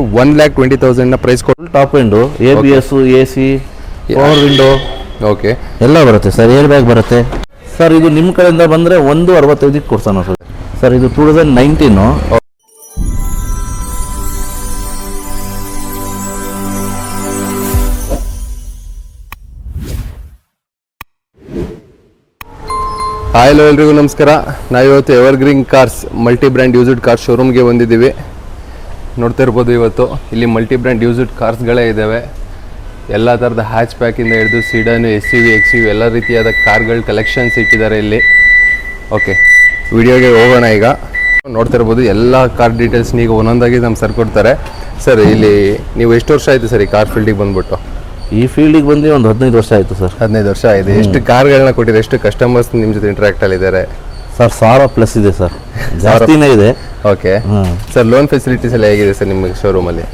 1,20,000 price ಕೊಟ್ಟು top end ABS AC power window okay ಎಲ್ಲ ಬರುತ್ತೆ ಸರ್. ಏರ್ ಬ್ಯಾಗ್ ಬರುತ್ತೆ ಸರ್. ಇದು ನಿಮ್ಮ ಕಡೆಯಿಂದ ಬಂದರೆ 1,65 ಕೊಡ್ತಾನೆ ಸರ್. ಇದು 2019. ಹಲೋ ಎಲ್ರಿಗೂ ನಮಸ್ಕಾರ. ನಾವಿವತ್ತು evergreen cars multi brand used car ಶೋರೂಮ್ಗೆ ಬಂದಿದ್ದೀವಿ. ನೋಡ್ತಾ ಇರ್ಬೋದು ಇವತ್ತು ಇಲ್ಲಿ ಮಲ್ಟಿ ಬ್ರ್ಯಾಂಡ್ ಯೂಸ್ಡ್ ಕಾರ್ಸ್ಗಳೇ ಇದ್ದಾವೆ. ಎಲ್ಲ ಥರದ ಹ್ಯಾಚ್ ಪ್ಯಾಕಿಂದ ಹಿಡಿದು ಸೀಡನು SUV XUV ಎಲ್ಲ ರೀತಿಯಾದ ಕಾರ್ಗಳ ಕಲೆಕ್ಷನ್ಸ್ ಇಟ್ಟಿದ್ದಾರೆ ಇಲ್ಲಿ. ಓಕೆ, ವಿಡಿಯೋಗೆ ಹೋಗೋಣ. ಈಗ ನೋಡ್ತಾ ಇರ್ಬೋದು ಎಲ್ಲ ಕಾರ್ ಡೀಟೇಲ್ಸ್ನ ಈಗ ಒಂದೊಂದಾಗಿ ನಮ್ಮ ಸರ್ ಕೊಡ್ತಾರೆ. ಸರ್, ಇಲ್ಲಿ ನೀವು ಎಷ್ಟು ವರ್ಷ ಆಯಿತು ಸರ್ ಈ ಕಾರ್ ಫೀಲ್ಡಿಗೆ ಬಂದ್ಬಿಟ್ಟು? ಈ ಫೀಲ್ಡಿಗೆ ಬಂದು ಒಂದು 15 ವರ್ಷ ಆಯಿತು ಸರ್. 15 ವರ್ಷ ಆಗಿದೆ. ಎಷ್ಟು ಕಾರ್ಗಳನ್ನ ಕೊಟ್ಟಿದ್ದಾರೆ, ಎಷ್ಟು ಕಸ್ಟಮರ್ಸ್ ನಿಮ್ಮ ಜೊತೆ ಇಂಟ್ರಾಕ್ಟ್ ಆಗಿದ್ದಾರೆ? ಸರ್ 1000+ ಇದೆ ಸರ್, ಜಾಸ್ತಿನೇ ಇದೆ. ಓಕೆ ಸರ್, ಲೋನ್ ಫೆಸಿಲಿಟೀಸ್ ಎಲ್ಲ ಹೇಗಿದೆ ಸರ್ ನಿಮ್ಮ ಶೋರೂಮಲ್ಲಿ?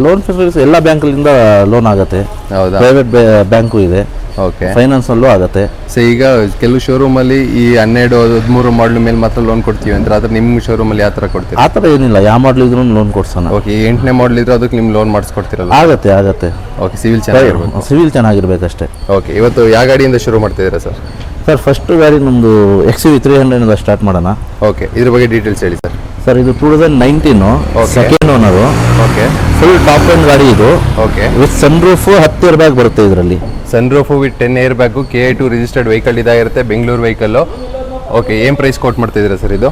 ಲೋನ್ ಫೆಸಿಲಿಟೀಸ್ ಎಲ್ಲ ಬ್ಯಾಂಕಲ್ಲಿಂದ ಲೋನ್ ಆಗುತ್ತೆ. ಹೌದಾ? ಪ್ರೈವೇಟ್ ಬ್ಯಾಂಕು ಇದೆ. ಓಕೆ, ಫೈನಾನ್ಸಲ್ಲೂ ಆಗುತ್ತೆ. ಸೊ ಈಗ ಕೆಲವು ಶೋರೂಮಲ್ಲಿ ಈ 12-13 ಮಾಡಲ್ ಮೇಲೆ ಮಾತ್ರ ಲೋನ್ ಕೊಡ್ತೀವಿ ಅಂತ, ಆದರೆ ನಿಮ್ಮ ಶೋರೂಮಲ್ಲಿ ಯಾವ ಥರ ಕೊಡ್ತೀವಿ? ಆ ಥರ ಏನಿಲ್ಲ, ಯಾವ ಮಾಡಲ್ ಇದ್ರೂ ಲೋನ್ ಕೊಡ್ಸೋಣ. ಓಕೆ, 8ನೇ ಮಾಡಲ್ ಇದ್ರೆ ಅದಕ್ಕೆ ನಿಮ್ಮ ಲೋನ್ ಮಾಡಿಸ್ಕೊಡ್ತೀರಲ್ಲ? ಆಗುತ್ತೆ. ಓಕೆ, ಸಿವಿಲ್ ಚೆನ್ನಾಗಿರ್ಬೇಕು. ಸಿವಿಲ್ ಚೆನ್ನಾಗಿರ್ಬೇಕಷ್ಟೇ. ಓಕೆ, ಇವತ್ತು ಯಾವ ಗಾಡಿಯಿಂದ ಶುರು ಮಾಡ್ತಿದ್ದೀರಾ ಸರ್? ಸರ್, ಫಸ್ಟ್ ಗಾಡಿ ನಮ್ಮದು XUV 300 ಸ್ಟಾರ್ಟ್ ಮಾಡೋಣ. ಓಕೆ, ಇದ್ರ ಬಗ್ಗೆ ಡೀಟೇಲ್ಸ್ ಹೇಳಿ ಸರ್. ಸರ್, ಇದು 2019 second owner. Okay, full top end ಗಾಡಿ ಇದು. Okay, with sun roof 10 air bag ಬರುತ್ತೆ ಇದರಲ್ಲಿ. Sun roof with 10 air bag, KA2 registered vehicle ಇದಾಗಿರುತ್ತೆ, ಬೆಂಗಳೂರು ವೆಹಿಕಲ್ಲು. ಓಕೆ, ಏನು ಪ್ರೈಸ್ ಕೋಟ್ ಮಾಡ್ತಿದ್ದೀರಾ ಸರ್ ಇದು?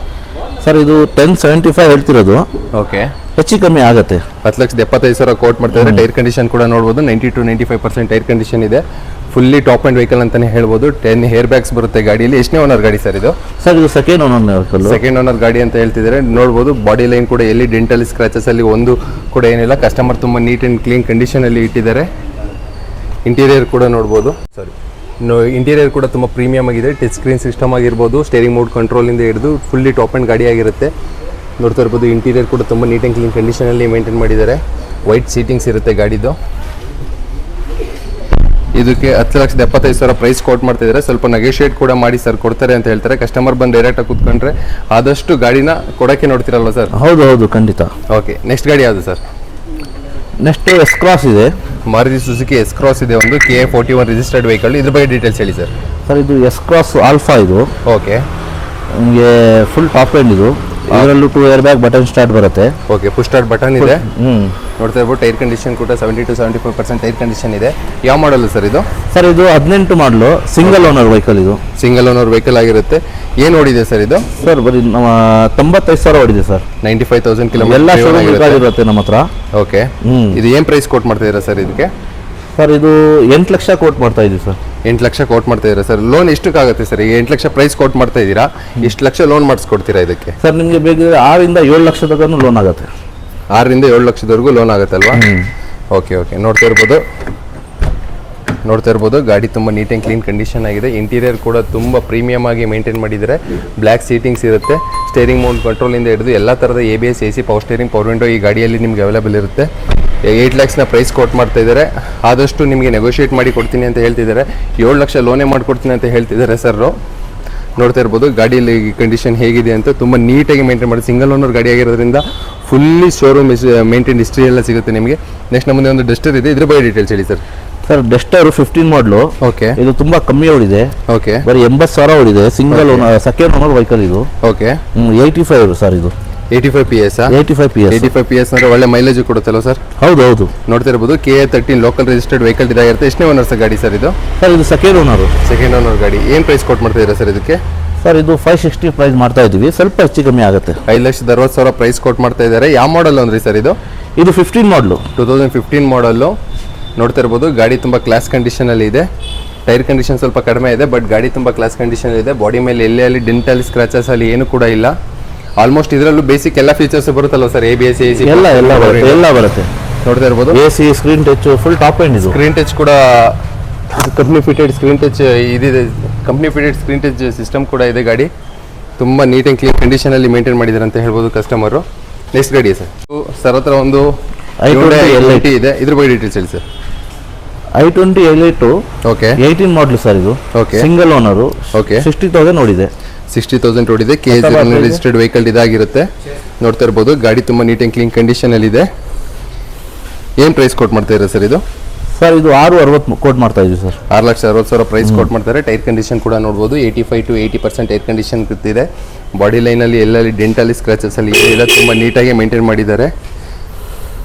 ಸರ್, ಇದು 1075 ಹೇಳ್ತಿರೋದು. ಓಕೆ, ಹೆಚ್ಚು ಕಮ್ಮಿ ಆಗುತ್ತೆ. 10,75,000 ಕೋಟ್ ಮಾಡ್ತಿದ್ದಾರೆ. ಟೈರ್ ಕಂಡೀಷನ್ ಕೂಡ ನೋಡ್ಬೋದು, 90-95% ಟೈರ್ ಕಂಡೀಷನ್ ಇದೆ. ಫುಲ್ಲಿ ಟಾಪ್ ಆ್ಯಂಡ್ ವೆಹಿಕಲ್ ಅಂತಲೇ ಹೇಳ್ಬೋದು. 10 ಏರ್ ಬ್ಯಾಗ್ಸ್ ಬರುತ್ತೆ ಗಾಡಿಯಲ್ಲಿ. ಎಷ್ಟನೇ ಓನರ್ ಗಾಡಿ ಸರ್ ಇದು? ಸರ್, ಇದು second owner vehicle. Second owner ಗಾಡಿ ಅಂತ ಹೇಳ್ತಿದ್ದಾರೆ. ನೋಡ್ಬೋದು ಬಾಡಿ ಲೈನ್ ಕೂಡ ಎಲ್ಲಿ ಡೆಂಟಲ್ ಸ್ಕ್ರಾಚಸ್ ಅಲ್ಲಿ ಒಂದು ಕೂಡ ಏನಿಲ್ಲ. ಕಸ್ಟಮರ್ ತುಂಬ ನೀಟ್ ಆ್ಯಂಡ್ ಕ್ಲೀನ್ ಕಂಡೀಷನಲ್ಲಿ ಇಟ್ಟಿದ್ದಾರೆ. ಇಂಟೀರಿಯರ್ ಕೂಡ ನೋಡ್ಬೋದು. ಸರಿ, ಇಂಟೀರಿಯರ್ ಕೂಡ ತುಂಬ ಪ್ರೀಮಿಯಮ್ ಆಗಿದೆ. ಟಚ್ ಸ್ಕ್ರೀನ್ ಸಿಸ್ಟಮ್ ಆಗಿರ್ಬೋದು, ಸ್ಟೇರಿಂಗ್ ಮೋಡ್ ಕಂಟ್ರೋಲಿಂದ ಹಿಡಿದು ಫುಲ್ಲಿ ಟಾಪ್ ಆ್ಯಂಡ್ ಗಾಡಿ ಆಗಿರುತ್ತೆ. ನೋಡ್ತಾ ಇರ್ಬೋದು, ಇಂಟೀರಿಯರ್ ಕೂಡ ತುಂಬ ನೀಟ್ ಆ್ಯಂಡ್ ಕ್ಲೀನ್ ಕಂಡೀಷನಲ್ಲಿ ಮೇಂಟೈನ್ ಮಾಡಿದ್ದಾರೆ. ವೈಟ್ ಸೀಟಿಂಗ್ಸ್ ಇರುತ್ತೆ ಗಾಡಿದು. ಇದಕ್ಕೆ 10,75,000 ಪ್ರೈಸ್ ಕೋಟ್ ಮಾಡ್ತಿದ್ದಾರೆ. ಸ್ವಲ್ಪ ನೆಗೋಷಿಯೇಟ್ ಕೂಡ ಮಾಡಿ ಸರ್ ಕೊಡ್ತಾರೆ ಅಂತ ಹೇಳ್ತಾರೆ. ಕಸ್ಟಮರ್ ಬಂದು ಡೈರೆಕ್ಟಾಗಿ ಕೂತ್ಕೊಂಡ್ರೆ ಆದಷ್ಟು ಗಾಡಿನ ಕೊಡೋಕ್ಕೆ ನೋಡ್ತಿರಲ್ವ ಸರ್? ಹೌದು, ಖಂಡಿತ. ಓಕೆ, ನೆಕ್ಸ್ಟ್ ಗಾಡಿ ಯಾವುದು ಸರ್? ನೆಕ್ಸ್ಟ್ S-Cross ಇದೆ. ಮಾರುತಿ ಸುಜುಕಿ S-Cross ಇದೆ, ಒಂದು KA41 ರಿಜಿಸ್ಟರ್ಡ್ ವೆಹಿಕಲ್. ಇದ್ರ ಬಗ್ಗೆ ಡೀಟೇಲ್ಸ್ ಹೇಳಿ ಸರ್. ಸರ್, ಇದು S-Cross ಆಲ್ಫಾ ಇದು. ಓಕೆ, ನಿಮಗೆ ಫುಲ್ ಟಾಪ್ ಎಂಡ್ ಇದು. ಇದರಲ್ಲೂ 2 ಏರ್ ಬ್ಯಾಗ್ ಬಟನ್ ಸ್ಟಾರ್ಟ್ ಬರುತ್ತೆ. ಓಕೆ, ಪುಷ್ ಸ್ಟಾರ್ಟ್ ಬಟನ್ ಇದೆ. ನೋಡ್ತಾ ಇರ್ಬೋದು, ಟೈರ್ ಕಂಡೀಷನ್ ಕೂಡ 70-75% ಟೈರ್ ಕಂಡೀಷನ್ ಇದೆ. ಯಾವ ಮಾಡಲ್ ಸರ್ ಇದು? ಸರ್, ಇದು 18 ಮಾಡಲು, ಸಿಂಗಲ್ ಓನರ್ ವೆಹಿಕಲ್ ಇದು. ಸಿಂಗಲ್ ಓನರ್ ವೆಹಿಕಲ್ ಆಗಿರುತ್ತೆ. ಏನು ಓಡಿದೆ ಸರ್ ಇದು? ಸರ್, ಬರೀ 95,000 ಓಡಿದೆ ಸರ್. 95,000 ಕಿಲೋಮೀಟರ್. ಎಲ್ಲ ಶೋರೂಮ್ ಇರುತ್ತೆ ನಮ್ಮ ಹತ್ರ. ಓಕೆ, ಇದು ಏನು ಪ್ರೈಸ್ ಕೋಟ್ ಮಾಡ್ತಿದ್ದೀರಾ ಸರ್ ಇದಕ್ಕೆ? ಸರ್, ಇದು 8 ಲಕ್ಷ ಕೋಟ್ ಮಾಡ್ತಾ ಇದ್ದೀವಿ ಸರ್. 8 ಲಕ್ಷ ಕೋಟ್ ಮಾಡ್ತಾ ಇದ್ದೀರಾ ಸರ್. Loan ಎಷ್ಟಕ್ಕಾಗುತ್ತೆ sir? ಈಗ 8 ಲಕ್ಷ ಪ್ರೈಸ್ ಕೋಟ್ ಮಾಡ್ತಾ ಇದ್ದೀರಾ, ಎಷ್ಟು ಲಕ್ಷ ಲೋನ್ ಮಾಡಿಸ್ಕೊಡ್ತೀರಾ ಇದಕ್ಕೆ? ಸರ್, ನಿಮಗೆ ಬೇಕಿದ್ರೆ 6-7 ಲಕ್ಷ ತನಕ ಲೋನ್ ಆಗುತ್ತೆ. 6-7 ಲಕ್ಷದವರೆಗೂ ಲೋನ್ ಆಗುತ್ತಲ್ವಾ? ಓಕೆ, ನೋಡ್ತಾ ಇರ್ಬೋದು ಗಾಡಿ ತುಂಬ ನೀಟ್ ಆ್ಯಂಡ್ ಕ್ಲೀನ್ ಕಂಡೀಷನ್ ಆಗಿದೆ. ಇಂಟೀರಿಯರ್ ಕೂಡ ತುಂಬ ಪ್ರೀಮಿಯಮ್ ಆಗಿ ಮೇಂಟೈನ್ ಮಾಡಿದ್ದಾರೆ. ಬ್ಲ್ಯಾಕ್ ಸೀಟಿಂಗ್ಸ್ ಇರುತ್ತೆ. ಸ್ಟೇರಿಂಗ್ ಮೋಡ್ ಕಂಟ್ರೋಲಿಂದ ಹಿಡಿದು ಎಲ್ಲ ಥರದ ABS AC power steering power window ಈ ಗಾಡಿಯಲ್ಲಿ ನಿಮ್ಗೆ ಅವೈಲೇಬಲ್ ಇರುತ್ತೆ. 8 ಲಕ್ಷನ ಪ್ರೈಸ್ ಕೋಟ್ ಮಾಡ್ತಾ ಇದ್ದಾರೆ. ಆದಷ್ಟು ನಿಮಗೆ ನೆಗೋಷಿಯೇಟ್ ಮಾಡಿ ಕೊಡ್ತೀನಿ ಅಂತ ಹೇಳ್ತಿದ್ದಾರೆ. 7 ಲಕ್ಷ ಲೋನೇ ಮಾಡಿಕೊಡ್ತೀನಿ ಅಂತ ಹೇಳ್ತಿದ್ದಾರೆ ಸರ್. ನೋಡ್ತಾ ಇರ್ಬೋದು ಗಾಡಿಯಲ್ಲಿ ಕಂಡೀಷನ್ ಹೇಗಿದೆ ಅಂತ. ತುಂಬ ನೀಟಾಗಿ ಮೇಂಟೈನ್ ಮಾಡಿ, ಸಿಂಗಲ್ ಓನರ್ ಗಾಡಿ ಆಗಿರೋದ್ರಿಂದ ಫುಲ್ಲಿ ಶೋರೂಮ್ ಮೇಂಟೈನ್ ಹಿಸ್ಟ್ರಿ ಎಲ್ಲ ಸಿಗುತ್ತೆ ನಿಮಗೆ. ನೆಕ್ಸ್ಟ್ ನಮ್ಮದೇ ಒಂದು ಡಸ್ಟರ್ ಇದೆ, ಇದ್ರ ಬಗ್ಗೆ ಡೀಟೇಲ್ಸ್ ಹೇಳಿ ಸರ್. ಸರ್, ಡಸ್ಟರ್ 15 ಮಾಡಲು. ಓಕೆ, ಇದು ತುಂಬಾ ಕಮ್ಮಿ ಓಡಿದೆ. ಓಕೆ, ಬರೀ 80,000 ಓಡಿದೆ. Single owner, second owner vehicle ಇದು. ಓಕೆ, 85 ಸರ್ ಇದು. 85 PS. 85 PS ಅಂದ್ರೆ ಒಳ್ಳೆ ಮೈಲೇಜ್ ಕೊಡುತ್ತಲ್ಲ ಸರ್? ಹೌದು. ನೋಡ್ತಾ ಇರ್ಬೋದು, KA13 ಲೋಕಲ್ ರಿಜಿಸ್ಟರ್ಡ್ ವೆಹಿಕಲ್ ಇದಾಗಿರುತ್ತೆ. ಎಷ್ಟನೇ ಓನರ್ ಸರ್ ಗಾಡಿ ಸರ್ ಇದು? ಸರ್, ಇದು ಸೆಕೆಂಡ್ ಓನರ್ ಗಾಡಿ. ಏನು ಪ್ರೈಸ್ ಕೊಟ್ ಮಾಡ್ತಾ ಇದ್ದೀರಾ ಸರ್ ಇದಕ್ಕೆ? ಸರ್, ಇದು 560 ಪ್ರೈಸ್ ಮಾಡ್ತಾ ಇದ್ದೀವಿ. ಸ್ವಲ್ಪ ಹೆಚ್ಚು ಕಮ್ಮಿ ಆಗುತ್ತೆ. 5,60,000 ಪ್ರೈಸ್ ಕೊಟ್ ಮಾಡ್ತಾ ಇದ್ದಾರೆ. ಯಾವ ಮಾಡಲ್ ಅಂದ್ರಿ ಸರ್ ಇದು? ಇದು 15 ಮಾಡಲು, 2015 ಮಾಡಲ್ಲು. ನೋಡ್ತಾ ಇರ್ಬೋದು, ಗಾಡಿ ತುಂಬ ಕ್ಲಾಸ್ ಕಂಡೀಷನಲ್ಲಿ ಇದೆ. ಟೈರ್ ಕಂಡೀಷನ್ ಸ್ವಲ್ಪ ಕಡಿಮೆ ಇದೆ, ಬಟ್ ಗಾಡಿ ತುಂಬ ಕ್ಲಾಸ್ ಕಂಡೀಷನ್ ಇದೆ. ಬಾಡಿ ಮೇಲೆ ಎಲ್ಲೆಲ್ಲಿ ಡೆಂಟಲ್ ಸ್ಕ್ರಾಚಸ್ ಅಲ್ಲಿ ಏನು ಕೂಡ ಇಲ್ಲ. ಆಲ್ಮೋಸ್ಟ್ ಇದರಲ್ಲೂ ಬೇಸಿಕ್ ಎಲ್ಲ ಫೀಚರ್ಸ್ ಬರುತ್ತಲ್ಲ ಸರ್? ABS AC ಎಲ್ಲ ಬರುತ್ತೆ. ನೋಡ್ತಾ ಇರ್ಬೋದು, AC, screen touch, full top end ಇದು. ಸ್ಕ್ರೀನ್ ಟಚ್ ಕೂಡ ಕಂಪ್ನಿ ಫಿಟೆಡ್ ಸ್ಕ್ರೀನ್ ಟಚ್ ಇದಿದೆ. Company fitted screen touch system ಕೂಡ ಇದೆ. ಗಾಡಿ ತುಂಬ ನೀಟ್ ಆ್ಯಂಡ್ ಕ್ಲೀನ್ ಕಂಡೀಷನಲ್ಲಿ ಮೇಂಟೈನ್ ಮಾಡಿದ್ದಾರೆ ಅಂತ ಹೇಳ್ಬೋದು ಕಸ್ಟಮರು. ನೆಕ್ಸ್ಟ್ ಗಾಡಿ ಸರ್ ಹತ್ರ ಒಂದು i20 ಇದೆ, ಇದ್ರ ಬಗ್ಗೆ ಡೀಟೇಲ್ಸ್ ಹೇಳಿ ಸರ್. i20 L8 ಓಕೆ, 18 ಮಾಡಲು ಸರ್ ಇದು. Okay, single owner. ಓಕೆ, 60,000 ನೋಡಿದೆ. 60,000 ಓಡಿದೆ. KA ರಿಜಿಸ್ಟರ್ಡ್ ವೆಹಿಕಲ್ ಇದಾಗಿರುತ್ತೆ. ನೋಡ್ತಾ ಇರ್ಬೋದು, ಗಾಡಿ ತುಂಬ ನೀಟ್ ಆ್ಯಂಡ್ ಕ್ಲೀನ್ ಕಂಡೀಷನಲ್ಲಿದೆ. ಏನು ಪ್ರೈಸ್ ಕೊಟ್ಟು ಮಾಡ್ತಾ ಇದ್ದೀರಾ ಸರ್ ಇದು? ಸರ್ ಇದು 660 ಕೋಟ್ ಮಾಡ್ತಾ ಇದೀವಿ ಸರ್. 6,60,000 ಪ್ರೈಸ್ ಕೊಟ್ಟು ಮಾಡ್ತಾರೆ. ಟೈರ್ ಕಂಡೀಷನ್ ಕೂಡ ನೋಡ್ಬೋದು 85 to 80% ಟೈರ್ ಕಂಡೀಷನ್ ಇದೆ. ಬಾಡಿ ಲೈನಲ್ಲಿ ಎಲ್ಲಲ್ಲಿ ಡೆಂಟಲ್ಲಿ ಸ್ಕ್ರಾಚಸ್ ಅಲ್ಲಿ ಇಲ್ಲ, ತುಂಬ ನೀಟಾಗಿ ಮೇಂಟೈನ್ ಮಾಡಿದ್ದಾರೆ.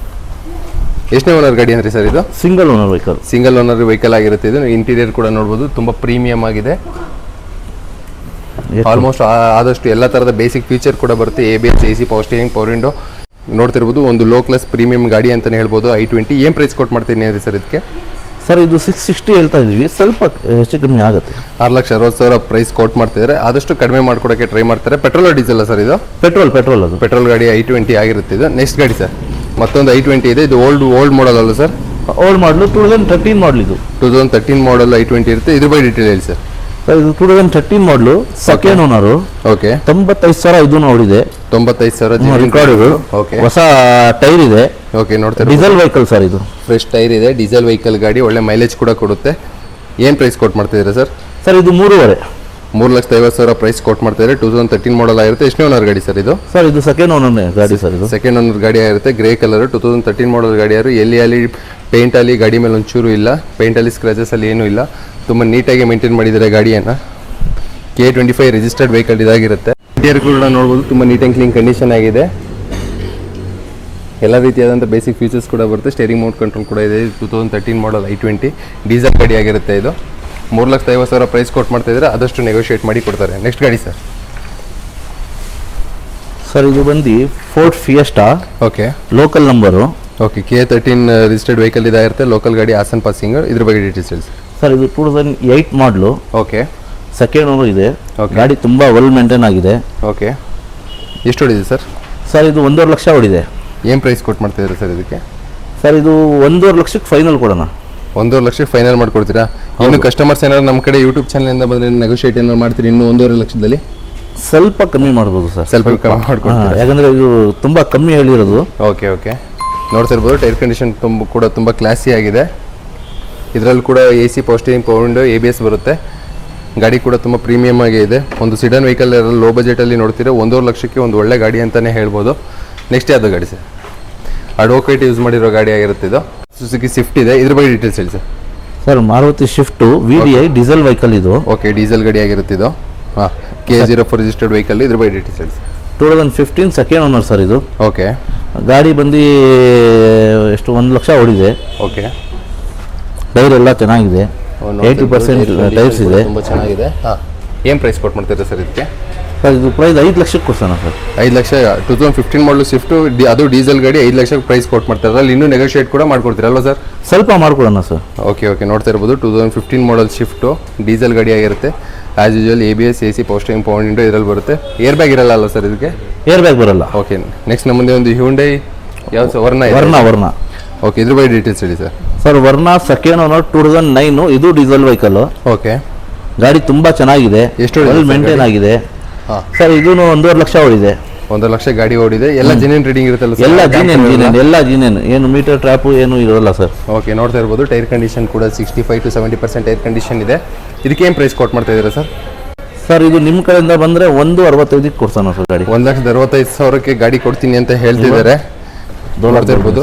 ಎಷ್ಟನೇ ಓನರ್ ಗಾಡಿ ಅಂದರೆ ಸರ್ ಇದು? Single owner vehicle. Single owner vehicle ಆಗಿರುತ್ತೆ ಇದು. ಇಂಟೀರಿಯರ್ ಕೂಡ ನೋಡ್ಬೋದು ತುಂಬ ಪ್ರೀಮಿಯಂ ಆಗಿದೆ. ಆಲ್ಮೋಸ್ಟ್ ಆದಷ್ಟು ಎಲ್ಲ ಥರದ ಬೇಸಿಕ್ ಫೀಚರ್ ಕೂಡ ಬರುತ್ತೆ. ABS, AC, power steering, power window ನೋಡ್ತಿರ್ಬೋದು. ಒಂದು ಲೋ ಕ್ಲಾಸ್ ಪ್ರೀಮಿಯಂ ಗಾಡಿ ಅಂತಲೇ ಹೇಳ್ಬೋದು. i20 ಏನು ಪ್ರೈಸ್ ಕೊಟ್ಟು ಮಾಡ್ತೀನಿ ಅಂದರೆ ಸರ್ ಇದಕ್ಕೆ? ಸರ್ ಇದು 660 ಹೇಳ್ತಾ ಇದ್ದೀವಿ, ಸ್ವಲ್ಪ ಹೆಚ್ಚು ಕಮ್ಮಿ ಆಗುತ್ತೆ. 6,60,000 ಪ್ರೈಸ್ ಕೊಟ್ಟು ಮಾಡ್ತಿದ್ದಾರೆ. ಆದಷ್ಟು ಕಡಿಮೆ ಮಾಡ್ಕೊಡೋಕ್ಕೆ ಟ್ರೈ ಮಾಡ್ತಾರೆ. ಪೆಟ್ರೋಲ್ ಡೀಸೆಲ್ ಸರ್ ಇದು? ಪೆಟ್ರೋಲ್ ಅದು. ಪೆಟ್ರೋಲ್ ಗಾಡಿ i20 ಆಗಿರುತ್ತೆ ಇದು. ನೆಕ್ಸ್ಟ್ ಗಾಡಿ ಸರ್ ಮತ್ತೊಂದು i20 ಇದೆ. ಇದು ಓಲ್ಡ್ ಮಾಡಲ್ ಅಲ್ಲ ಸರ್? ಓಲ್ಡ್ ಮಾಡಲು 2013 ಮಾಡಲ್ ಇದು. 2013 ಮಾಡಲ್ i20 ಇರುತ್ತೆ. ಇದ್ರ ಬಗ್ಗೆ ಡೀಟೇಲ್ ಹೇಳಿ ಸರ್. ಸರ್ ಇದು 2013 ಮಾಡಲು, ಸೆಕೆಂಡ್ ಓನರು. ಓಕೆ. 95,000 ಇದು ನೋಡಿದೆ. 95,000 ರೆಕಾರ್ಡ್. ಓಕೆ. ಹೊಸ ಟೈರ್ ಇದೆ. ಓಕೆ ನೋಡ್ತಾರೆ. ಡೀಸೆಲ್ ವೆಹಿಕಲ್ ಸರ್ ಇದು. ಫ್ರೆಶ್ ಟೈರ್ ಇದೆ, ಡೀಸೆಲ್ ವೆಹಿಕಲ್ ಗಾಡಿ, ಒಳ್ಳೆ ಮೈಲೇಜ್ ಕೂಡ ಕೊಡುತ್ತೆ. ಏನು ಪ್ರೈಸ್ ಕೊಟ್ಟು ಮಾಡ್ತಿದ್ದೀರಾ ಸರ್? ಸರ್ ಇದು 3.5. 3,50,000 ಪ್ರೈಸ್ ಕೊಟ್ಟು ಮಾಡ್ತಿದ್ದಾರೆ. 2013 ಮಾಡಲ್ ಆಗಿರುತ್ತೆ. ಎಷ್ಟನೇ ಓನರ್ ಗಾಡಿ ಸರ್ ಇದು? ಸರ್ ಇದು ಸೆಕೆಂಡ್ ಓನರ್ ಗಾಡಿ ಸರ್ ಇದು. ಸೆಕೆಂಡ್ ಓನರ್ ಗಾಡಿ ಆಗಿರುತ್ತೆ. ಗ್ರೇ ಕಲರ್ 2013 ಮಾಡಲ್ ಗಾಡಿ ಯಾರು ಅಲ್ಲಿ ಪೇಂಟಲ್ಲಿ ಗಾಡಿ ಮೇಲೆ ಒಂಚೂರು ಇಲ್ಲ, ಪೇಂಟಲ್ಲಿ ಸ್ಕ್ರಾಚಸ್ ಅಲ್ಲಿ ಏನೂ ಇಲ್ಲ. ತುಂಬ ನೀಟಾಗಿ ಮೇಂಟೈನ್ ಮಾಡಿದ್ದಾರೆ ಗಾಡಿಯನ್ನು. K25 ರಿಜಿಸ್ಟರ್ಡ್ ವೆಹಿಕಲ್ ಇದಾಗಿರುತ್ತೆ. ಇಂಟೀರಿಯರ್ ಕೂಡ ನೋಡ್ಬೋದು ತುಂಬ ನೀಟ್ ಆ್ಯಂಡ್ ಕ್ಲೀನ್ ಕಂಡೀಷನ್ ಆಗಿದೆ. ಎಲ್ಲ ರೀತಿಯಾದಂಥ ಬೇಸಿಕ್ ಫೀಚರ್ಸ್ ಕೂಡ ಬರುತ್ತೆ. ಸ್ಟೇರಿಂಗ್ ಮೌಂಟ್ ಕಂಟ್ರೋಲ್ ಕೂಡ ಇದೆ. 2013 ಮಾಡಲ್ i20 ಡೀಸೆಲ್ ಗಾಡಿ ಆಗಿರುತ್ತೆ ಇದು. 3,50,000 ಪ್ರೈಸ್ ಕೊಟ್ಟು ಮಾಡ್ತಾಯಿದ್ರೆ ಆದಷ್ಟು ನೆಗೋಷಿಯೇಟ್ ಮಾಡಿ ಕೊಡ್ತಾರೆ. ನೆಕ್ಸ್ಟ್ ಗಾಡಿ ಸರ್? ಸರ್ ಇದು ಬಂದು Ford fiesta. Okay. Local number. Okay. K13 registered vehicle ಇದಾಗಿರುತ್ತೆ. ಲೋಕಲ್ ಗಾಡಿ, ಹಾಸನ್ ಪಾಸಿಂಗ್. ಇದ್ರ ಬಗ್ಗೆ ಡೀಟೇಲ್ಸ್ ಹೇಳಿ ಸರ್. ಇದು 2008 ಮಾಡಲು. ಓಕೆ. ಸೆಕೆಂಡ್ ಓನರ್ ಇದೆ. Okay. ಗಾಡಿ ತುಂಬ ವೆಲ್ ಮೇಂಟೈನ್ ಆಗಿದೆ. ಓಕೆ. ಎಷ್ಟು ಹೊಡಿದೆ ಸರ್? ಸರ್ ಇದು 1.5 ಲಕ್ಷ ಹೊಡಿದೆ. ಏನು ಪ್ರೈಸ್ ಕೊಟ್ಟು ಮಾಡ್ತಿದ್ದೀರಾ ಸರ್ ಇದಕ್ಕೆ? ಸರ್ ಇದು 1.5 ಲಕ್ಷಕ್ಕೆ ಫೈನಲ್ ಕೊಡೋಣ. 1.5 ಲಕ್ಷಕ್ಕೆ ಫೈನಲ್ ಮಾಡ್ಕೊಡ್ತೀರಾ? ಇನ್ನು ಕಸ್ಟಮರ್ಸ್ ಏನಾದ್ರು ನಮ್ಮ ಕಡೆ ಯೂಟ್ಯೂಬ್ ಚಾನಲಿಂದ ಬಂದರೆ ನೆಗೋಷಿಯೇಟ್ ಏನಾದ್ರು ಮಾಡ್ತೀರಿ ಇನ್ನೂ 1.5 ಲಕ್ಷದಲ್ಲಿ? ಸ್ವಲ್ಪ ಕಮ್ಮಿ ಮಾಡ್ಬೋದು ಸರ್. ಸ್ವಲ್ಪ ಕಮ್ಮಿ ಮಾಡ್ಕೊಡ್ತೀರಾ? ಯಾಕಂದರೆ ಇದು ತುಂಬ ಕಮ್ಮಿ ಹೇಳಿರೋದು. ಓಕೆ. ನೋಡ್ತಿರ್ಬೋದು ಟೈರ್ ಕಂಡೀಷನ್ ತುಂಬ ಕ್ಲಾಸಿ ಆಗಿದೆ. ಇದರಲ್ಲಿ ಕೂಡ AC, power steering, power window, ABS ಬರುತ್ತೆ. ಗಾಡಿ ಕೂಡ ತುಂಬ ಪ್ರೀಮಿಯಮ್ ಆಗಿ ಇದೆ. ಒಂದು ಸಿಡನ್ ವೆಹಿಕಲ್ ಲೋ ಬಜೆಟಲ್ಲಿ ನೋಡ್ತೀರಾ 1.5 ಲಕ್ಷಕ್ಕೆ ಒಂದು ಒಳ್ಳೆ ಗಾಡಿ ಅಂತಲೇ ಹೇಳ್ಬೋದು. ನೆಕ್ಸ್ಟ್ ಯಾವುದು ಗಾಡಿ ಸರ್? ಅಡ್ವೊಕೇಟ್ ಯೂಸ್ ಮಾಡಿರೋ ಗಾಡಿ ಆಗಿರುತ್ತೆ ಇದು. ಸುಜುಕಿ ಸ್ವಿಫ್ಟ್ ಇದೆ. ಇದ್ರ ಬಗ್ಗೆ ಡೀಟೇಲ್ಸ್ ಹೇಳಿ sir. Sir Maruti Swift VDI diesel vehicle ಇದು. ಓಕೆ. ಡೀಸೆಲ್ ಗಾಡಿ ಆಗಿರುತ್ತೆ ಇದು. ಹಾಂ. K04 registered vehicle. ಇದ್ರ ಬಗ್ಗೆ ಡೀಟೇಲ್ಸ್ ಹೇಳಿ ಸರ್. 2015 ಸೆಕೆಂಡ್ ಓನರ್ ಸರ್ ಇದು. ಓಕೆ. ಗಾಡಿ ಬಂದು ಎಷ್ಟು 1 ಲಕ್ಷ ಹೊಡಿದೆ. ಓಕೆ. ಟೈರ್ ಎಲ್ಲ ಚೆನ್ನಾಗಿದೆ. 80% ಟೈರ್ಸ್ ಇದೆ. ತುಂಬ ಚೆನ್ನಾಗಿದೆ. ಹಾಂ. ಏನು ಪ್ರೈಸ್ ಕೊಟ್ಟು ಮಾಡ್ತೀರಾ ಸರ್ ಇದಕ್ಕೆ? ಸರ್ ಇದು ಪ್ರೈಸ್ 5 ಲಕ್ಷಕ್ಕೆ ಕೊಡ್ಸೋಣ ಸರ್. 5 ಲಕ್ಷ. 2015 ಮಾಡಲು ಸ್ವಿಫ್ಟು, ಅದು ಡೀಸೆಲ್ ಗಾಡಿ 5 ಲಕ್ಷಕ್ಕೆ ಪ್ರೈಸ್ ಕೊಟ್ಟು ಮಾಡ್ತಾರೆ. ಅಲ್ಲಿ ಇನ್ನೂ ನೆಗೋಷಿಯೇಟ್ ಕೂಡ ಮಾಡ್ಕೊಡ್ತೀರಲ್ವ ಸರ್? ಸ್ವಲ್ಪ ಮಾಡ್ಕೊಡೋಣ ಸರ್. ಓಕೆ. ನೋಡ್ತಾ ಇರ್ಬೋದು 2015 ಮಾಡಲ್ ಶಿಫ್ಟು ಡೀಸೆಲ್ ಗಾಡಿ ಆಗಿರುತ್ತೆ. As usual ABS, AC, power steering, power window ಇದರಲ್ಲಿ ಬರುತ್ತೆ. ಏರ್ ಬ್ಯಾಗ್ ಇರಲ್ಲ ಅಲ್ಲ ಸರ್ ಇದಕ್ಕೆ? ಏರ್ ಬ್ಯಾಗ್ ಬರಲ್ಲ. ಓಕೆ. ನೆಕ್ಸ್ಟ್ ನಮ್ಮದೇ ಒಂದು ಹ್ಯುಂಡೈ ಯಾವ ವರ್ಣ. ಓಕೆ. ಇದ್ರ ಬಗ್ಗೆ ಡೀಟೇಲ್ಸ್ ಹೇಳಿ ಸರ್. ಸರ್ ವರ್ಣ ಸೆಕೆಂಡ್ ಓನರ್ 2009 ಇದು ಡೀಸೆಲ್ ವೆಹಿಕಲ್. ಓಕೆ. ಗಾಡಿ ತುಂಬಾ ಚೆನ್ನಾಗಿದೆ. ಎಷ್ಟು ವೆಲ್ ಮೇಂಟೈನ್ ಆಗಿದೆ. ಹಾಂ. ಸರ್ ಇದು 1.5 ಲಕ್ಷ ಹೊಡಿದೆ. 1 ಲಕ್ಷ ಗಾಡಿ ಓಡಿದೆ. ಎಲ್ಲ ಜೆನ್ಯೂನ್ ರೀಡಿಂಗ್ ಇರುತ್ತಲ್ಲ ಸರ್? ಎಲ್ಲ ಜೀನೇನ್ ಏನು ಮೀಟರ್ ಟ್ರ್ಯಾಪು ಏನು ಇರೋಲ್ಲ ಸರ್. ಓಕೆ. ನೋಡ್ತಾ ಇರ್ಬೋದು ಟೈರ್ ಕಂಡೀಷನ್ ಕೂಡ 65 to 70% ಟೈರ್ ಕಂಡೀಷನ್ ಇದೆ. ಇದಕ್ಕೆ ಏನು ಪ್ರೈಸ್ ಕೊಟ್ಟು ಮಾಡ್ತಾ ಇದ್ದೀರಾ ಸರ್? ಸರ್ ಇದು ನಿಮ್ಮ ಕಡೆಯಿಂದ ಬಂದರೆ 1.65 ಕೊಡ್ಸೋಣ ಸರ್ ಗಾಡಿ. 1,65,000 ಗಾಡಿ ಕೊಡ್ತೀನಿ ಅಂತ ಹೇಳ್ತಿದ್ದಾರೆ. ನೋಡ್ತಾ ಇರ್ಬೋದು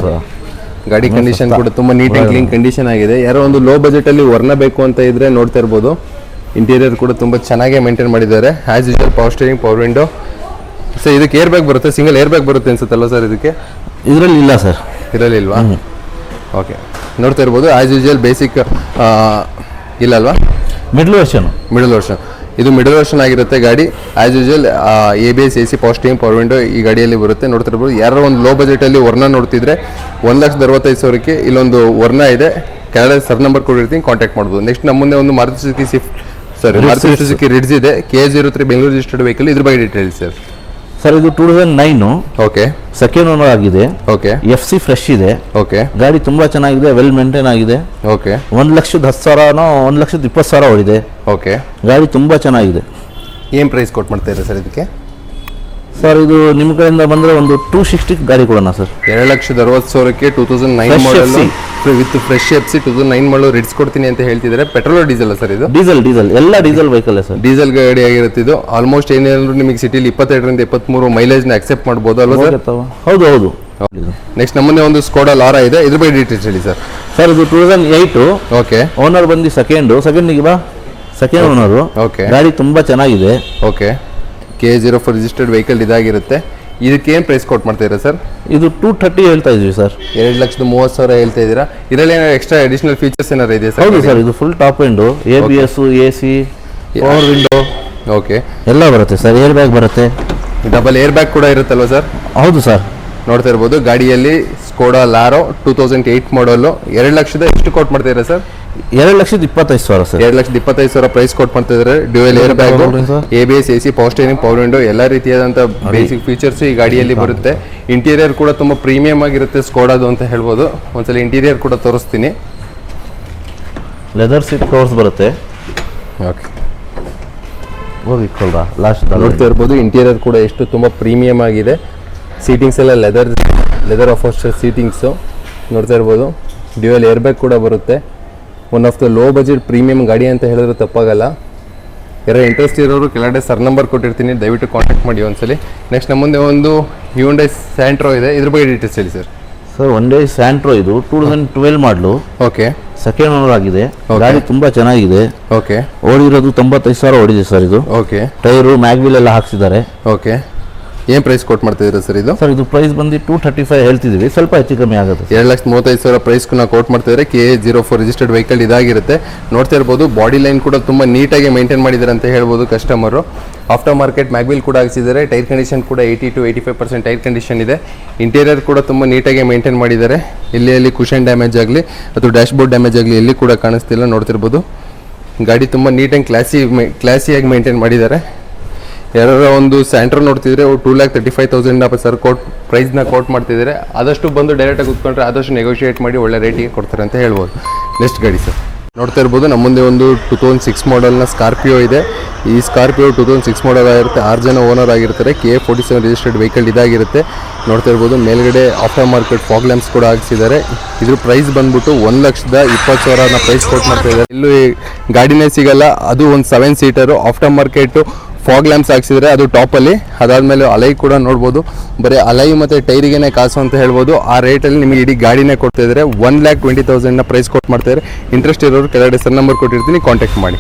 ಗಾಡಿ ಕಂಡೀಷನ್ ಕೂಡ ತುಂಬ ನೀಟ್ ಆ್ಯಂಡ್ ಕ್ಲೀನ್ ಕಂಡೀಷನ್ ಆಗಿದೆ. ಯಾರೋ ಒಂದು ಲೋ ಬಜೆಟಲ್ಲಿ ವರ್ಣ ಬೇಕು ಅಂತ ಇದ್ರೆ ನೋಡ್ತಾ ಇರ್ಬೋದು. ಇಂಟೀರಿಯರ್ ಕೂಡ ತುಂಬ ಚೆನ್ನಾಗೇ ಮೇಂಟೈನ್ ಮಾಡಿದ್ದಾರೆ. As usual power steering, power window. Sir ಇದಕ್ಕೆ ಏರ್ ಬ್ಯಾಗ್ ಬರುತ್ತೆ, ಸಿಂಗಲ್ ಏರ್ ಬ್ಯಾಗ್ ಬರುತ್ತೆ ಅನ್ಸುತ್ತಲ್ಲ ಸರ್ ಇದಕ್ಕೆ? ಇದರಲ್ಲಿ ಇಲ್ಲ ಸರ್. ಇರಲಿಲ್ವಾ? ಓಕೆ. ನೋಡ್ತಾ ಇರ್ಬೋದು ಆ್ಯಸ್ ಯೂಶುವಲ್ ಬೇಸಿಕ್ ಇಲ್ಲ ಅಲ್ವಾ? Middle version. ಇದು ಮಿಡಲ್ ವರ್ಷನ್ ಆಗಿರುತ್ತೆ ಗಾಡಿ. As usual ABS, AC, power steering, power window ಈ ಗಾಡಿಯಲ್ಲಿ ಬರುತ್ತೆ. ನೋಡ್ತಾ ಇರ್ಬೋದು ಯಾರೋ ಒಂದು ಲೋ ಬಜೆಟಲ್ಲಿ ವರ್ಣ ನೋಡ್ತಿದ್ರೆ 1,65,000ಕ್ಕೆ ಇಲ್ಲೊಂದು ವರ್ಣ ಇದೆ. ಕೆಳಗಡೆ ಸರ್ ನಂಬರ್ ಕೊಟ್ಟಿರ್ತೀನಿ, ಕಾಂಟ್ಯಾಕ್ಟ್ ಮಾಡ್ಬೋದು. ನೆಕ್ಸ್ಟ್ ನಮ್ಮ ಮುಂದೆ ಒಂದು ಮಾರುತಿ ಸುಜುಕಿ ರಿಡ್ಸ್ ಇದೆ. K03 Bengaluru registered vehicle. ಇದ್ರ ಬಗ್ಗೆ ಡೀಟೇಲ್ಸ್ ಸರ್. ಸರ್ ಇದು 2009. ಓಕೆ. ಸೆಕೆಂಡ್ ಓನರ್ ಆಗಿದೆ. ಓಕೆ. FC ಫ್ರೆಶ್ ಇದೆ. ಓಕೆ. ಗಾಡಿ ತುಂಬಾ ಚೆನ್ನಾಗಿದೆ, ವೆಲ್ ಮೇಂಟೈನ್ ಆಗಿದೆ. ಓಕೆ. 1,10,000 1,20,000 ಹೊಡಿದೆ. ಓಕೆ. ಗಾಡಿ ತುಂಬಾ ಚೆನ್ನಾಗಿದೆ. ಏನು ಪ್ರೈಸ್ ಕೊಟ್ಟು ಮಾಡ್ತಾ ಇದ್ದಾರೆ ಸರ್ ಇದಕ್ಕೆ? ಸರ್ ಇದು ನಿಮ್ಮ ಕಡೆಯಿಂದ ಬಂದರೆ ಒಂದು 260 ಗಾಡಿ ಕೊಡೋಣ ಸರ್. 2,60,000ಕ್ಕೆ 2009 model with fresh FC 2009 model ರಿಡ್ಸ್ ಕೊಡ್ತೀನಿ ಅಂತ ಹೇಳ್ತಿದ್ದಾರೆ. ಪೆಟ್ರೋಲ್ ಡೀಸೆಲ್ ಸರ್ ಇದು? ಡೀಸೆಲ್ ಎಲ್ಲ ಡೀಸೆಲ್ ವೆಹಿಕಲ್ ಸರ್. ಡೀಸೆಲ್ ಗಾಡಿ ಆಗಿರುತ್ತೆ ಇದು. ಆಲ್ಮೋಸ್ಟ್ ಏನೇನಾದ್ರು ನಿಮಗೆ ಸಿಟಿಲಿ 22 ರಿಂದ 23 ಮೈಲೇಜ್ನ ಅಕ್ಸೆಪ್ಟ್ ಮಾಡ್ಬೋದು ಅಲ್ವಾ ಸರ್? ಹೌದು. ನೆಕ್ಸ್ಟ್ ನಮ್ಮದೇ ಒಂದು ಸ್ಕೋಡಾ ಲಾರಾ ಇದೆ, ಇದ್ರ ಬಗ್ಗೆ ಡೀಟೇಲ್ಸ್ ಹೇಳಿ ಸರ್. ಸರ್ ಇದು 2008. ಓಕೆ ಓನರ್ ಬಂದು ಸೆಕೆಂಡಿಗೆ ಬಾ, ಸೆಕೆಂಡ್ ಓನರು. ಓಕೆ ಗಾಡಿ ತುಂಬ ಚೆನ್ನಾಗಿದೆ. ಓಕೆ KA04 ರಿಜಿಸ್ಟರ್ಡ್ ವೆಹಿಕಲ್ ಇದಾಗಿರುತ್ತೆ. ಇದಕ್ಕೆ ಏನು ಪ್ರೈಸ್ ಕೊಟ್ಟು ಮಾಡ್ತೀರಾ ಸರ್? ಇದು 230 ಹೇಳ್ತಾ ಇದ್ವಿ ಸರ್. 2,30,000 ಹೇಳ್ತಾ ಇದ್ದೀರಾ. ಇದರಲ್ಲಿ ಏನಾದ್ರು ಎಕ್ಸ್ಟ್ರಾ ಅಡಿಷನಲ್ ಫೀಚರ್ಸ್ ಏನಾರು ಇದೆ ಸರ್? ಹೌದು ಸರ್, ಇದು full top end, ABS, AC, power window okay ಎಲ್ಲ ಬರುತ್ತೆ ಸರ್. ಏರ್ ಬ್ಯಾಗ್ ಬರುತ್ತೆ, ಡಬಲ್ ಏರ್ ಬ್ಯಾಗ್ ಕೂಡ ಇರುತ್ತಲ್ವ ಸರ್? ಹೌದು ಸರ್. ನೋಡ್ತಾ ಇರ್ಬೋದು ಗಾಡಿಯಲ್ಲಿ ಸ್ಕೋಡಾ ಲಾರೋ 2008 ಮಾಡಲು. 2 ಲಕ್ಷದ ಎಷ್ಟು ಕೊಟ್ಟು ಮಾಡ್ತಿದ್ದೀರಾ ಸರ್? 2,25,000 ಸರ್. 2,25,000 ಪ್ರೈಸ್ ಕೊಟ್ಟು ಮಾಡ್ತಿದ್ದಾರೆ. Dual airbag, ABS, AC, power steering, power window ಎಲ್ಲ ರೀತಿಯಾದಂಥ ಬೇಸಿಕ್ ಫೀಚರ್ಸ್ ಈ ಗಾಡಿಯಲ್ಲಿ ಬರುತ್ತೆ. ಇಂಟೀರಿಯರ್ ಕೂಡ ತುಂಬ ಪ್ರೀಮಿಯಂ ಆಗಿರುತ್ತೆ ಸ್ಕೋಡಾದು ಅಂತ ಹೇಳ್ಬೋದು. ಒಂದ್ಸಲ ಇಂಟೀರಿಯರ್ ಕೂಡ ತೋರಿಸ್ತೀನಿ. ಲೆದರ್ ಸೀಟ್ ಕವರ್ಸ್ ಬರುತ್ತೆ. ಓಕೆ ಹೋಗಿ ಕೊಲ್ರಾ ಲಾಸ್ಟ್ ನೋಡ್ತಾ ಇರ್ಬೋದು ಇಂಟೀರಿಯರ್ ಕೂಡ ಎಷ್ಟು ತುಂಬ ಪ್ರೀಮಿಯಂ ಆಗಿದೆ. ಸೀಟಿಂಗ್ಸ್ ಎಲ್ಲ ಲೆದರ್ ಅಫೋಸ್ಟರ್ ಸೀಟಿಂಗ್ಸು ನೋಡ್ತಾ ಇರ್ಬೋದು. ಡ್ಯೂಯಲ್ ಏರ್ ಬ್ಯಾಗ್ ಕೂಡ ಬರುತ್ತೆ. One of the low budget premium ಗಾಡಿ ಅಂತ ಹೇಳಿದ್ರೆ ತಪ್ಪಾಗಲ್ಲ. ಯಾರೋ ಇಂಟ್ರೆಸ್ಟ್ ಇರೋರು ಕೆಳಗಡೆ ಸರ್ ನಂಬರ್ ಕೊಟ್ಟಿರ್ತೀನಿ, ದಯವಿಟ್ಟು ಕಾಂಟ್ಯಾಕ್ಟ್ ಮಾಡಿ ಒಂದ್ಸಲಿ. ನೆಕ್ಸ್ಟ್ ನಮ್ಮ ಮುಂದೆ ಒಂದು ಹ್ಯುಂಡೈ ಸ್ಯಾಂಟ್ರೋ ಇದೆ, ಇದ್ರ ಬಗ್ಗೆ ಡೀಟೇಲ್ಸ್ ಹೇಳಿ ಸರ್. ಸರ್ Hyundai ಸ್ಯಾಂಟ್ರೋ ಇದು 2012 ಮಾಡಲು. ಓಕೆ ಸೆಕೆಂಡ್ ಓನರ್ ಆಗಿದೆ. ಗಾಡಿ ತುಂಬ ಚೆನ್ನಾಗಿದೆ. ಓಕೆ ಓಡಿರೋದು 95,000 ಓಡಿದೆ ಸರ್. ಇದು ಓಕೆ ಟೈರು ಮ್ಯಾಗ್ವಿಲ್ ಎಲ್ಲ ಹಾಕ್ಸಿದ್ದಾರೆ. ಓಕೆ ಏನು ಪ್ರೈಸ್ ಕೊಟ್ಟು ಮಾಡ್ತಿದ್ದೀರಾ ಸರ್ ಇದು? ಸರ್ ಇದು ಪ್ರೈಸ್ ಬಂದು 235 ಹೇಳ್ತಿದ್ದೀವಿ, ಸ್ವಲ್ಪ ಹೆಚ್ಚು ಕಮ್ಮಿ ಆಗುತ್ತೆ. 2,35,000 ಪ್ರೈಸ್ಗೂ ನಾವು ಕೋಟ್ ಮಾಡ್ತಿದ್ದಾರೆ. KA04 ರಿಜಿಸ್ಟರ್ಡ್ ವೆಹಿಕಲ್ ಇದಾಗಿರುತ್ತೆ. ನೋಡ್ತಾ ಇರ್ಬೋದು ಬಾಡಿ ಲೈನ್ ಕೂಡ ತುಂಬ ನೀಟಾಗಿ ಮೇಂಟೈನ್ ಮಾಡಿದ್ದಾರೆ ಅಂತ ಹೇಳ್ಬೋದು ಕಸ್ಟಮರು. ಆಫ್ಟರ್ ಮಾರ್ಕೆಟ್ ಮ್ಯಾಗ್ವಿಲ್ ಕೂಡ ಹಾಕ್ಸಿದ್ದಾರೆ. ಟೈರ್ ಕಂಡೀಷನ್ ಕೂಡ 80 to 85% ಟೈರ್ ಕಂಡೀಷನ್ ಇದೆ. ಇಂಟೀರಿಯರ್ ಕೂಡ ತುಂಬ ನೀಟಾಗಿ ಮೇಂಟೈನ್ ಮಾಡಿದ್ದಾರೆ. ಇಲ್ಲಿ ಕುಷನ್ ಡ್ಯಾಮೇಜ್ ಆಗಲಿ ಅಥವಾ ಡ್ಯಾಶ್ ಬೋರ್ಡ್ ಡ್ಯಾಮೇಜ್ ಆಗಲಿ ಎಲ್ಲಿ ಕೂಡ ಕಾಣಿಸ್ತಿಲ್ಲ. ನೋಡ್ತಿರ್ಬೋದು ಗಾಡಿ ತುಂಬ ನೀಟ್ ಆ್ಯಂಡ್ ಕ್ಲಾಸಿಯಾಗಿ ಮೇಂಟೈನ್ ಮಾಡಿದ್ದಾರೆ. ಯಾರೋ ಒಂದು ಸ್ಯಾಂಟ್ರೋ ನೋಡ್ತಿದ್ರೆ 2,35,000 ಸರ್ ಪ್ರೈಸ್ನ ಕೋಟ್ ಮಾಡ್ತಿದ್ದಾರೆ. ಆದಷ್ಟು ಬಂದು ಡೈರೆಕ್ಟಾಗಿ ಕೂತ್ಕೊಂಡ್ರೆ ಆದಷ್ಟು ನೆಗೋಷಿಯೇಟ್ ಮಾಡಿ ಒಳ್ಳೆ ರೇಟಿಗೆ ಕೊಡ್ತಾರೆ ಅಂತ ಹೇಳ್ಬೋದು. ನೆಕ್ಸ್ಟ್ ಗಾಡಿ ಸರ್ ನೋಡ್ತಾ ಇರ್ಬೋದು ನಮ್ಮ ಮುಂದೆ ಒಂದು 2006 ಮಾಡಲ್ನ ಸ್ಕಾರ್ಪಿಯೋ ಇದೆ. ಈ ಸ್ಕಾರ್ಪಿಯೋ 2006 ಮಾಡಲ್ ಆಗಿರುತ್ತೆ. 6 ಜನ ಓನರ್ ಆಗಿರ್ತಾರೆ. KA47 ರಿಜಿಸ್ಟರ್ಡ್ ವೆಹಿಕಲ್ ಇದಾಗಿರುತ್ತೆ. ನೋಡ್ತಾ ಇರ್ಬೋದು ಮೇಲ್ಗಡೆ ಆಫ್ಟರ್ ಮಾರ್ಕೆಟ್ ಫಾಗ್ ಲ್ಯಾಂಪ್ಸ್ ಕೂಡ ಹಾಕ್ಸಿದ್ದಾರೆ. ಇದ್ರ ಪ್ರೈಸ್ ಬಂದ್ಬಿಟ್ಟು 1,20,000 ಪ್ರೈಸ್ ಕೋಟ್ ಮಾಡ್ತಾ ಇದ್ದಾರೆ. ಇಲ್ಲೂ ಗಾಡಿನೇ ಸಿಗಲ್ಲ, ಅದು ಒಂದು 7 seater after market fog lamps ಹಾಕ್ಸಿದ್ರೆ ಅದು ಟಾಪಲ್ಲಿ. ಅದಾದಮೇಲೆ ಅಲೈ ಕೂಡ ನೋಡ್ಬೋದು. ಬರೀ ಅಲೈ ಮತ್ತು ಟೈರಿಗೇನೆ ಕಾಸು ಅಂತ ಹೇಳ್ಬೋದು. ಆ ರೇಟಲ್ಲಿ ನಿಮಗೆ ಇಡೀ ಗಾಡಿನೇ ಕೊಡ್ತಾ ಇದ್ದಾರೆ. 1,20,000 ಪ್ರೈಸ್ ಕೊಟ್ಟು ಮಾಡ್ತಾಯಿದ್ದಾರೆ. ಇಂಟ್ರೆಸ್ಟ್ ಇರೋರು ಕೆಳಗಡೆ ಸರ್ ನಂಬರ್ ಕೊಟ್ಟಿರ್ತೀನಿ, ಕಾಂಟ್ಯಾಕ್ಟ್ ಮಾಡಿ.